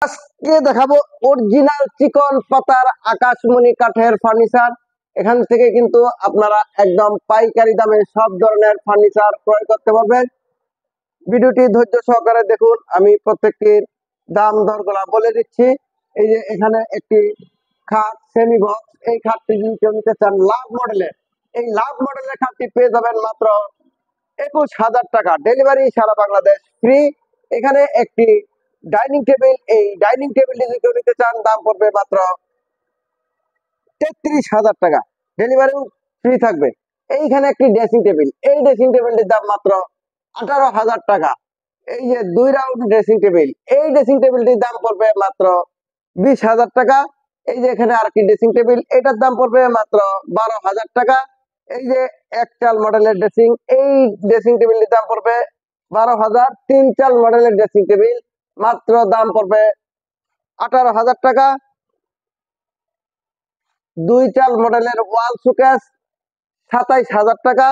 আজকে দেখাবো অরিজিনাল চিকন পাতার আকাশমণি কাঠের ফার্নিচার। এখান থেকে কিন্তু আপনারা একদম পাইকারি দামে সব ধরনের ফার্নিচার ক্রয় করতে পারবেন। ভিডিওটি ধৈর্য সহকারে দেখুন, আমি প্রত্যেকটির দাম দরগুলা বলে দিচ্ছি। এই যে এখানে একটি খাট সেমি বক্স, এই খাটটি যদি কেউ নিতে চান লাভ মডেলের, এই লাভ মডেলের খাটটি পেয়ে যাবেন মাত্র 21,000 টাকা, ডেলিভারি সারা বাংলাদেশ ফ্রি। এখানে একটি ডাইনিং টেবিল, এই ডাইনিং টেবিলটি যদি কেউ নিতে চান দাম পড়বে মাত্র 33,000 টাকা, ডেলিভারিও ফ্রি থাকবে। এইখানে একটি ড্রেসিং টেবিল, এই ড্রেসিং টেবিলটির দাম মাত্র 18,000 টাকা। এই যে 2 রাউন্ড ড্রেসিং টেবিল, এই ড্রেসিং টেবিলটির দাম পড়বে মাত্র 20,000 টাকা। এই যে এখানে আরেকটি ড্রেসিং টেবিল, এটার দাম পড়বে মাত্র 12,000 টাকা। এই যে এক চাল মডেলের ড্রেসিং, এই ড্রেসিং টেবিলটির দাম পড়বে 12,000। 3 চাল মডেলের ড্রেসিং টেবিল মাত্র দাম পড়বে 18,000 টাকা। 2 চাল মডেলের ওয়াল শোকেস 27,000 টাকা।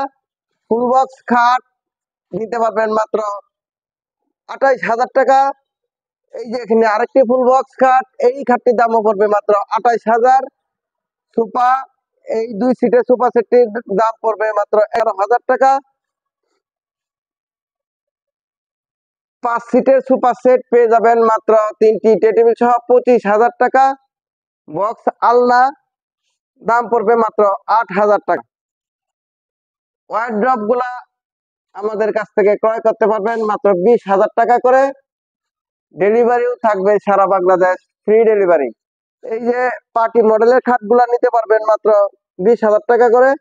ফুল বক্স খাট নিতে পারবেন মাত্র 28,000 টাকা। এই যে এখানে আরেকটি ফুল বক্স খাট, এই খাটটির দামও পড়বে মাত্র 28,000। সোফা, এই 2 সিটের সোফা সেটটির দাম পড়বে মাত্র 11,000 টাকা। 5 সিটের সোফা সেট পেয়ে যাবেন মাত্র 3টি টেবিল সহ 25,000 টাকা। বক্স আলনা দাম পড়বে মাত্র 8,000 টাকা। ওয়ার্ড্রপ গুলা আমাদের কাছ থেকে ক্রয় করতে পারবেন মাত্র 20,000 টাকা করে, ডেলিভারিও থাকবে সারা বাংলাদেশ ফ্রি ডেলিভারি। এই যে পার্টি মডেলের খাটগুলা নিতে পারবেন মাত্র 20,000 টাকা করে।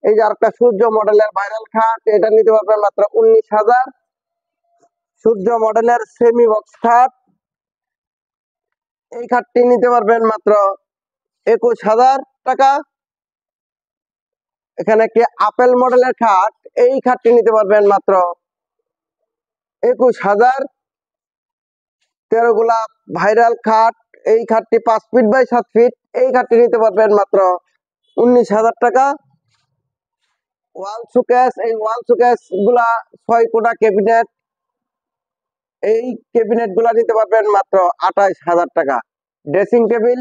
এই যে আরেকটা সূর্য মডেলের ভাইরাল খাট, এটা নিতে পারবেন মাত্র 19,000। সূর্য মডেলের সেমি বক্স খাট, এই খাটটি নিতে পারবেন মাত্র 21,000 টাকা। এখানে একটি আপেল মডেলের খাট, এই খাটটি নিতে পারবেন মাত্র 21,000। 13 গোলাপ ভাইরাল খাট, এই খাটটি 5 ফিট বাই 7 ফিট, এই খাটটি নিতে পারবেন মাত্র 19,000 টাকা। ওয়াল শোকেস, এই ওয়াল শোকেস গুলা 6 কোণা ক্যাবিনেট, এই ক্যাবিনেট গুলা নিতে পারবেন মাত্র 28,000 টাকা। ড্রেসিং টেবিল,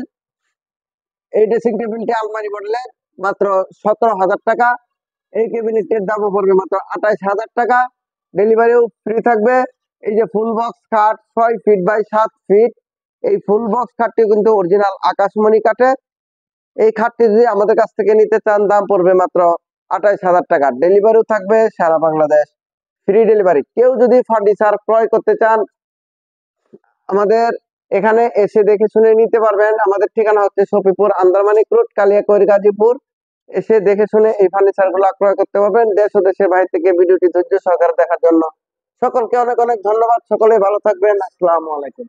এই ড্রেসিং টেবিলটি আলমারি মডেলের মাত্র 17,000 টাকা। এই ক্যাবিনেটের দামও পড়বে মাত্র 28,000 টাকা, ডেলিভারিও ফ্রি থাকবে। এই যে ফুল বক্স খাট 6 ফিট বাই 7 ফিট, এই ফুল বক্স খাটটি কিন্তু অরিজিনাল আকাশমণি কাঠের। এই খাটটি যদি আমাদের কাছ থেকে নিতে চান দাম পড়বে মাত্র 28,000 টাকা, ডেলিভারিও থাকবে সারা বাংলাদেশ ফ্রি ডেলিভারি। কেউ যদি ফার্নিচার ক্রয় করতে চান আমাদের এখানে এসে দেখে শুনে নিতে পারবেন। আমাদের ঠিকানা হচ্ছে সফিপুর, আন্দারমানিক রোড, কালিয়াকৈর, গাজীপুর। এসে দেখে শুনে এই ফার্নিচার গুলো ক্রয় করতে পারবেন। দেশ ও দেশের বাইরে থেকে ভিডিওটি ধৈর্য সহকারে দেখার জন্য সকলকে অনেক অনেক ধন্যবাদ। সকলে ভালো থাকবেন। আসসালামু আলাইকুম।